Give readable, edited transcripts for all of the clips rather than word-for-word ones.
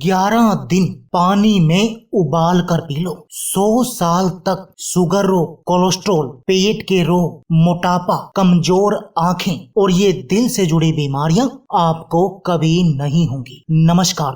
11 दिन पानी में उबाल कर पी लो। 100 साल तक शुगर रोग, कोलेस्ट्रॉल, पेट के रोग, मोटापा, कमजोर आंखें और ये दिल से जुड़ी बीमारियां आपको कभी नहीं होंगी। नमस्कार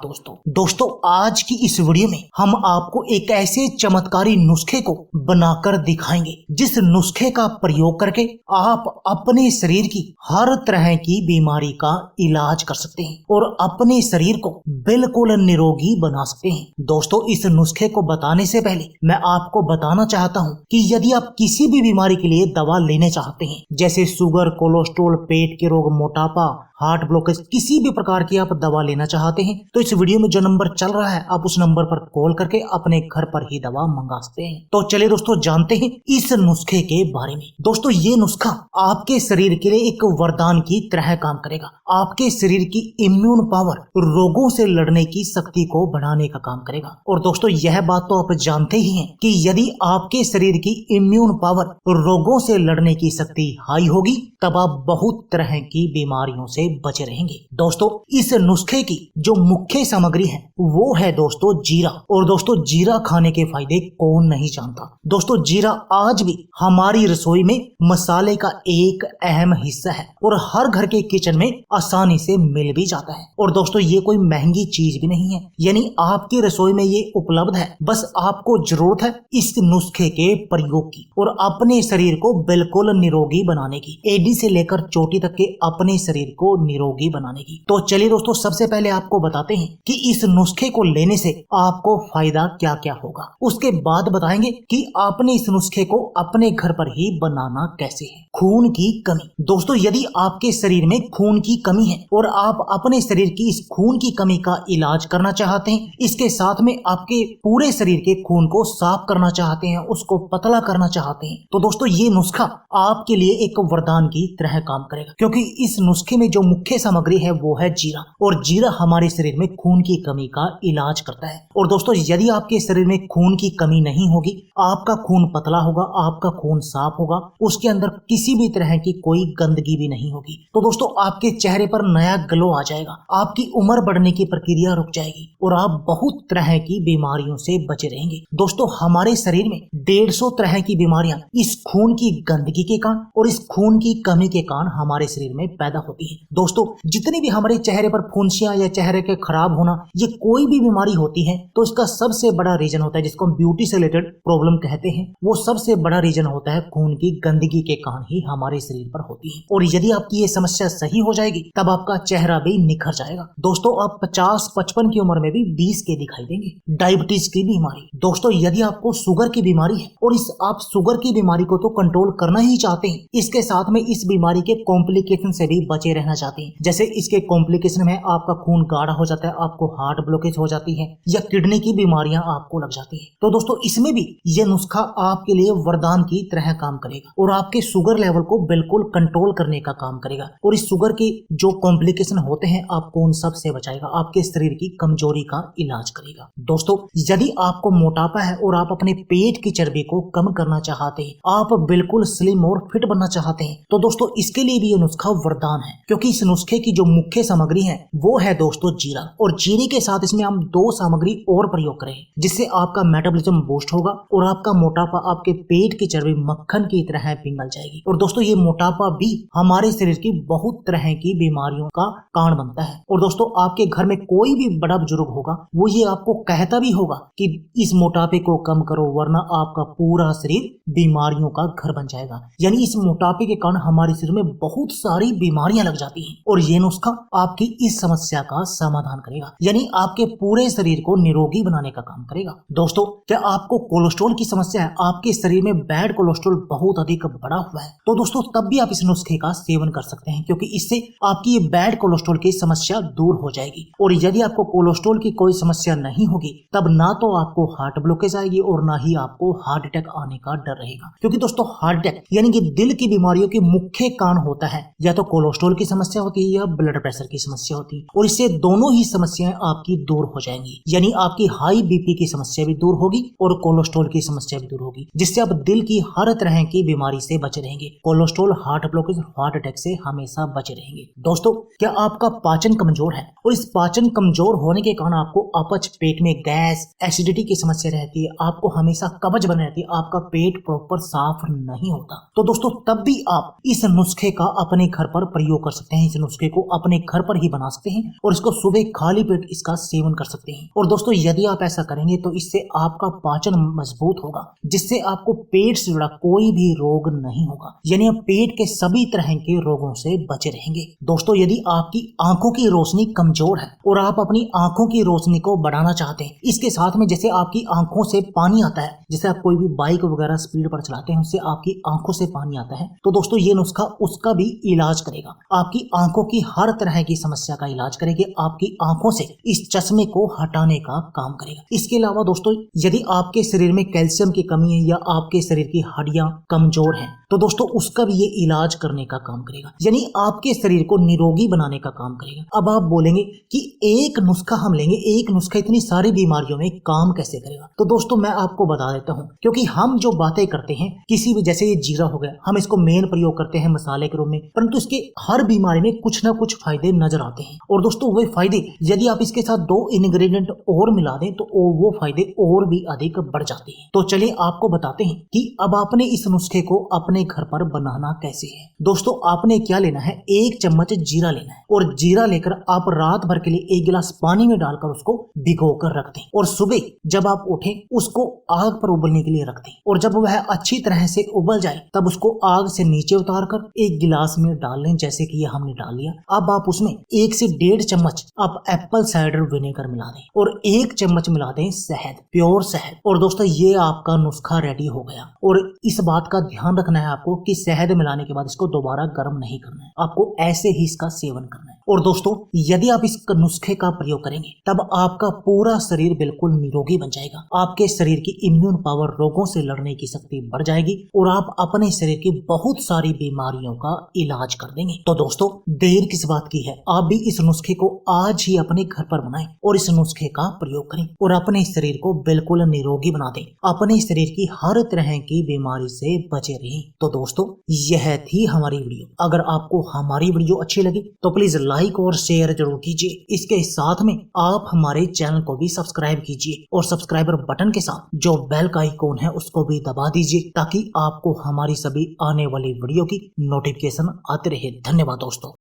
दोस्तों, आज की इस वीडियो में हम आपको एक ऐसे चमत्कारी नुस्खे को बनाकर दिखाएंगे जिस नुस्खे का प्रयोग करके आप अपने शरीर की हर तरह की बीमारी का इलाज कर सकते हैं और अपने शरीर को बिल्कुल निरोगी बना सकते हैं। दोस्तों, इस नुस्खे को बताने से पहले मैं आपको बताना चाहता हूं कि यदि आप किसी भी बीमारी के लिए दवा लेने चाहते हैं, जैसे शुगर, कोलेस्ट्रॉल, पेट के रोग, मोटापा, हार्ट ब्लॉकेज, किसी भी प्रकार की आप दवा लेना चाहते हैं तो इस वीडियो में जो नंबर चल रहा है आप उस नंबर पर कॉल करके अपने घर पर ही दवा मंगा सकते हैं। तो चलिए दोस्तों, जानते हैं इस नुस्खे के बारे में। दोस्तों, ये नुस्खा आपके शरीर के लिए एक वरदान की तरह काम करेगा। आपके शरीर की इम्यून पावर, रोगों से लड़ने की शक्ति को बढ़ाने का काम करेगा। और दोस्तों, यह बात तो आप जानते ही हैं कि यदि आपके शरीर की इम्यून पावर, रोगों से लड़ने की शक्ति हाई होगी तब आप बहुत तरह की बीमारियों से बचे रहेंगे। दोस्तों, इस नुस्खे की जो मुख्य सामग्री है वो है दोस्तों जीरा। और दोस्तों, जीरा खाने के फायदे कौन नहीं जानता। दोस्तों, जीरा आज भी हमारी रसोई में मसाले का एक अहम हिस्सा है और हर घर के किचन में आसानी से मिल भी जाता है। और दोस्तों, ये कोई महंगी चीज भी नहीं है, यानी आपकी रसोई में ये उपलब्ध है। बस आपको जरूरत है इस नुस्खे के प्रयोग की और अपने शरीर को बिल्कुल निरोगी बनाने की, एडी से लेकर चोटी तक के अपने शरीर को निरोगी बनाने की। तो चलिए दोस्तों, सबसे पहले आपको बताते हैं कि इस नुस्खे को लेने से आपको फायदा क्या क्या होगा। उसके बाद बताएंगे कि आपने इस नुस्खे को अपने घर पर ही बनाना कैसे है। खून की कमी। दोस्तों, यदि आपके शरीर में खून की कमी है और आप अपने शरीर की इस खून की कमी का इलाज करना चाहते हैं, इसके साथ में आपके पूरे शरीर के खून को साफ करना चाहते हैं, उसको पतला करना चाहते हैं, तो दोस्तों ये नुस्खा आपके लिए एक वरदान की तरह काम करेगा। क्योंकि इस नुस्खे में जो मुख्य सामग्री है वो है जीरा, और जीरा हमारे शरीर में खून की कमी का इलाज करता है। और दोस्तों, यदि आपके शरीर में खून की कमी नहीं होगी, आपका खून पतला होगा, आपका खून साफ होगा, उसके अंदर किसी भी तरह की कोई गंदगी भी नहीं होगी, तो दोस्तों आपके चेहरे पर नया ग्लो आ जाएगा, आपकी उम्र बढ़ने की प्रक्रिया रुक जाएगी और आप बहुत तरह की बीमारियों से बचे रहेंगे। दोस्तों, हमारे शरीर में 150 तरह की बीमारियां इस खून की गंदगी के कारण और इस खून की कमी के कारण हमारे शरीर में पैदा होती है। दोस्तों, जितनी भी हमारे चेहरे पर फुंसियां या चेहरे के खराब होना, ये कोई भी बीमारी होती है तो इसका सबसे बड़ा रीजन होता है, जिसको हम ब्यूटी से रिलेटेड प्रॉब्लम कहते हैं, वो सबसे बड़ा रीजन होता है खून की गंदगी के कारण ही हमारे शरीर पर होती है। और यदि आपकी ये समस्या सही हो जाएगी तब आपका चेहरा भी निखर जाएगा। दोस्तों, आप 50-55 की उम्र में भी 20 के दिखाई देंगे। डायबिटीज की बीमारी। दोस्तों, यदि आपको शुगर की बीमारी है और आप शुगर की बीमारी को तो कंट्रोल करना ही चाहते हैं, इसके साथ में इस बीमारी के कॉम्प्लिकेशन से भी बचे रहना चाहते हैं, जैसे इसके कॉम्प्लिकेशन में आपका खून गाढ़ा हो जाता है, आपको हार्ट ब्लॉकेज हो जाती है या किडनी की बीमारियां आपको लग जाती है, तो दोस्तों इसमें भी यह नुस्खा आपके लिए वरदान की तरह काम करेगा और आपके शुगर लेवल को बिल्कुल कंट्रोल करने का काम करेगा। और इस शुगर के जो कॉम्प्लिकेशन होते हैं आपको उन सब से बचाएगा, आपके शरीर की कमजोरी का इलाज करेगा। दोस्तों, यदि आपको मोटापा है और आप अपने पेट की चर्बी को कम करना चाहते हैं, आप बिल्कुल स्लिम और फिट बनना चाहते हैं, तो दोस्तों इसके लिए भी ये नुस्खा वरदान है। क्योंकि इस नुस्खे की जो मुख्य सामग्री है वो है दोस्तों जीरा, और जीरे के साथ इसमें हम 2 सामग्री और प्रयोग करें जिससे आपका मेटाबॉलिज्म बूस्ट होगा और आपका मोटापा, आपके पेट की चर्बी मक्खन की तरह पिघल जाएगी। और दोस्तों, ये मोटापा भी हमारे शरीर की बहुत तरह की बीमारियों का कारण बनता है। और दोस्तों, आपके घर में कोई भी बड़ा बुजुर्ग होगा वो ये आपको कहता भी होगा कि इस मोटापे को कम करो वरना आपका पूरा शरीर बीमारियों का घर बन जाएगा। यानी इस मोटापे के कारण हमारे शरीर में बहुत सारी बीमारियां लग जाती हैं और ये नुस्खा आपकी इस समस्या का समाधान करेगा, यानी आपके पूरे शरीर को निरोगी बनाने का काम करेगा। दोस्तों, क्या आपको कोलेस्ट्रॉल की समस्या है, आपके शरीर में बैड कोलेस्ट्रॉल बहुत अधिक बढ़ा हुआ है, तो दोस्तों तब भी आप इस नुस्खे का सेवन कर सकते हैं, क्योंकि इससे आपकी ये बैड कोलेस्ट्रॉल की समस्या दूर हो जाएगी। और यदि आपको कोलेस्ट्रॉल की कोई समस्या नहीं होगी तब ना तो आपको हार्ट ब्लॉकेज आएगी और ना ही आपको हार्ट अटैक आने का डर रहेगा। क्योंकि दोस्तों, हार्ट अटैक यानी कि दिल की बीमारियों के मुख्य कारण होता है या तो कोलेस्ट्रॉल की समस्या समस्या होती है या ब्लड प्रेशर की समस्या होती है, और इससे दोनों ही समस्याएं आपकी दूर हो जाएंगी। यानी आपकी हाई बीपी की समस्या भी दूर होगी और कोलेस्ट्रॉल की समस्या भी दूर होगी, जिससे आप दिल की हर तरह की बीमारी से बचे रहेंगे। Cholesterol, heart blockage, heart attack से हमेशा बचे रहेंगे। दोस्तों, क्या आपका पाचन कमजोर है और इस पाचन कमजोर होने के कारण आपको अपच, पेट में गैस, एसिडिटी की समस्या रहती है, आपको हमेशा कब्ज बनी रहती है, आपका पेट प्रॉपर साफ नहीं होता, तो दोस्तों तब भी आप इस नुस्खे का अपने घर पर प्रयोग कर सकते हैं। इस नुस्खे को अपने घर पर ही बना सकते हैं और इसको सुबह खाली पेट इसका सेवन कर सकते हैं। और दोस्तों, यदि आप ऐसा करेंगे तो इससे आपका पाचन मजबूत होगा, जिससे आपको पेट से जुड़ा कोई भी रोग नहीं होगा। यानी आप पेट के सभी तरह के रोगों से बचे रहेंगे। दोस्तों, यदि आपकी आंखों की रोशनी कमजोर है और आप अपनी आंखों की रोशनी को बढ़ाना चाहते हैं, इसके साथ में जैसे आपकी आंखों से पानी आता है, जैसे आप कोई भी बाइक वगैरह स्पीड पर चलाते हैं, उससे आपकी आंखों से पानी आता है, तो दोस्तों ये नुस्खा उसका भी इलाज करेगा। आपकी आंखों की हर तरह की समस्या का इलाज करेगी, आपकी आंखों से इस चश्मे को हटाने का काम करेगा। इसके अलावा दोस्तों, यदि आपके शरीर में कैल्शियम की कमी है या आपके शरीर की हड्डियां कमजोर हैं, तो दोस्तों उसका भी ये इलाज करने का काम करेगा। यानी आपके शरीर को निरोगी बनाने का काम करेगा। अब आप बोलेंगे कि एक नुस्खा हम लेंगे, एक नुस्खा इतनी सारी बीमारियों में काम कैसे करेगा? तो दोस्तों मैं आपको बता देता हूँ, क्योंकि हम जो बातें करते हैं किसी भी, जैसे ये जीरा हो गया, हम इसको मेन प्रयोग करते हैं मसाले के रूप में, परंतु इसके हर बीमारी में कुछ ना कुछ फायदे नजर आते हैं। और दोस्तों वे फायदे यदि आप इसके साथ 2 इंग्रेडिएंट और मिला दें तो वो फायदे और भी अधिक बढ़ जाते हैं। तो चलिए आपको बताते हैं कि अब आपने इस नुस्खे को अपने घर पर बनाना कैसे है। दोस्तों, आपने क्या लेना है, 1 चम्मच जीरा लेना है, और जीरा लेकर आप रात भर के लिए 1 गिलास पानी में डालकर उसको भिगो कर रख दें, और सुबह जब आप उठें उसको आग पर उबलने के लिए रख दें, और जब वह अच्छी तरह से उबल जाए तब उसको आग से नीचे उतार कर 1 गिलास में डाल लें, जैसे कि ये हमने डाल लिया। अब आप उसमें 1 से 1.5 चम्मच आप एप्पल साइडर विनेगर मिला दें और 1 चम्मच मिला दें शहद, प्योर शहद। और दोस्तों ये आपका नुस्खा रेडी हो गया। और इस बात का ध्यान रखना है आपको कि शहद मिलाने के बाद इसको दोबारा गर्म नहीं करना है, आपको ऐसे ही इसका सेवन करना है। और दोस्तों, यदि आप इस नुस्खे का प्रयोग करेंगे तब आपका पूरा शरीर बिल्कुल निरोगी बन जाएगा। आपके शरीर की इम्यून पावर, रोगों से लड़ने की शक्ति बढ़ जाएगी और आप अपने शरीर की बहुत सारी बीमारियों का इलाज कर देंगे। तो दोस्तों देर किस बात की है, आप भी इस नुस्खे को आज ही अपने घर पर बनाएं और इस नुस्खे का प्रयोग करें और अपने शरीर को बिल्कुल निरोगी बना दें, अपने शरीर की हर तरह की बीमारी से बचे रहें। तो दोस्तों यह थी हमारी वीडियो। अगर आपको हमारी वीडियो अच्छी लगी तो प्लीज लाइक और शेयर जरूर कीजिए। इसके साथ में आप हमारे चैनल को भी सब्सक्राइब कीजिए और सब्सक्राइबर बटन के साथ जो बेल का आइकॉन है उसको भी दबा दीजिए, ताकि आपको हमारी सभी आने वाली वीडियो की नोटिफिकेशन आते रहे। धन्यवाद दोस्तों।